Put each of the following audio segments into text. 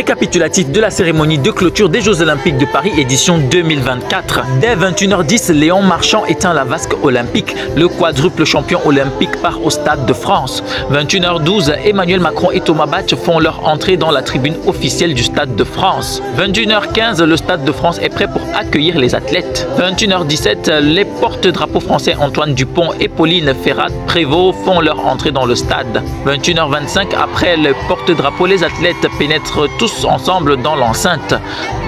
Récapitulatif de la cérémonie de clôture des Jeux Olympiques de Paris édition 2024. Dès 21h10, Léon Marchand éteint la vasque olympique. Le quadruple champion olympique part au Stade de France. 21h12, Emmanuel Macron et Thomas Bach font leur entrée dans la tribune officielle du Stade de France. 21h15, le Stade de France est prêt pour accueillir les athlètes. 21h17, les porte-drapeaux français Antoine Dupont et Pauline Ferrat-Prévot font leur entrée dans le stade. 21h25, après le porte-drapeau, les athlètes pénètrent tous ensemble dans l'enceinte.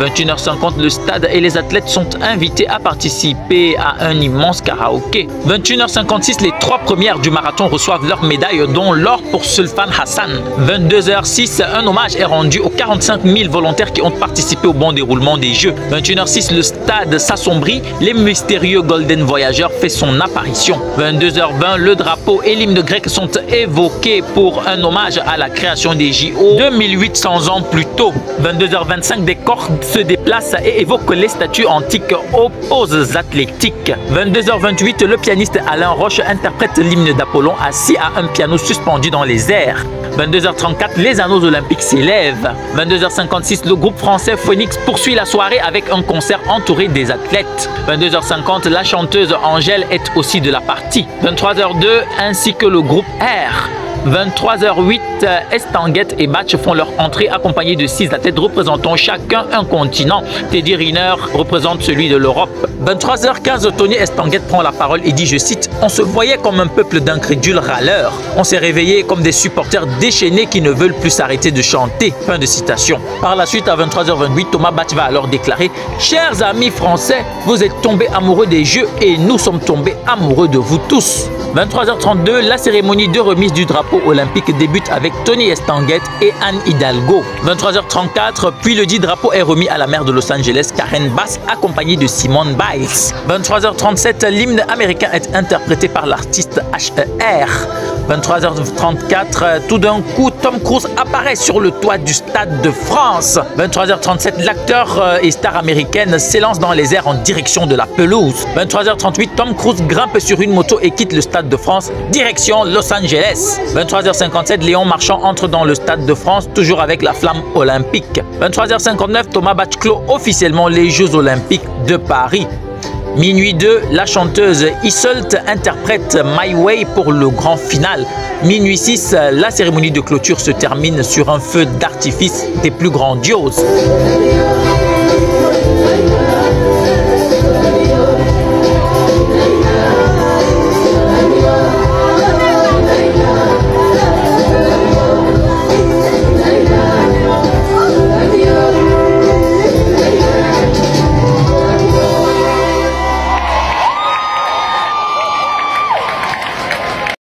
21h50, le stade et les athlètes sont invités à participer à un immense karaoké. 21h56, les 3 premières du marathon reçoivent leur médaille, dont l'or pour Sulfan Hassan. 22h06, un hommage est rendu aux 45 000 volontaires qui ont participé au bon déroulement des Jeux. 21h06, le stade s'assombrit, les mystérieux Golden Voyageurs fait son apparition. 22h20, le drapeau et l'hymne grec sont évoqués pour un hommage à la création des JO 2800 ans plus tôt. 22h25, des cordes se déplacent et évoquent les statues antiques aux poses athlétiques. 22h28, le pianiste Alain Roche interprète l'hymne d'Apollon assis à un piano suspendu dans les airs. 22h34, les anneaux olympiques s'élèvent. 22h56, le groupe français Phoenix poursuit la soirée avec un concert entouré des athlètes. 22h50, la chanteuse Angèle est aussi de la partie. 23h02, ainsi que le groupe R. 23h08, Estanguet et Bach font leur entrée accompagnés de 6 athlètes représentant chacun un continent. Teddy Riner représente celui de l'Europe. 23h15, Tony Estanguet prend la parole et dit, je cite, « On se voyait comme un peuple d'incrédules râleurs. On s'est réveillés comme des supporters déchaînés qui ne veulent plus s'arrêter de chanter. » Fin de citation. Par la suite, à 23h28, Thomas Bach va alors déclarer, « Chers amis français, vous êtes tombés amoureux des Jeux et nous sommes tombés amoureux de vous tous. » 23h32, la cérémonie de remise du drapeau olympique débute avec Tony Estanguet et Anne Hidalgo. 23h34, puis le dit drapeau est remis à la maire de Los Angeles, Karen Bass, accompagnée de Simone Biles. 23h37, l'hymne américain est interprété par l'artiste H.E.R. 23h34, tout d'un coup, Tom Cruise apparaît sur le toit du Stade de France. 23h37, l'acteur et star américaine s'élance dans les airs en direction de la pelouse. 23h38, Tom Cruise grimpe sur une moto et quitte le Stade de France, direction Los Angeles. 23h57, Léon Marchand entre dans le Stade de France, toujours avec la flamme olympique. 23h59, Thomas Bach clôt officiellement les Jeux Olympiques de Paris. Minuit 2, la chanteuse Iseult interprète My Way pour le grand final. Minuit 6, la cérémonie de clôture se termine sur un feu d'artifice des plus grandioses.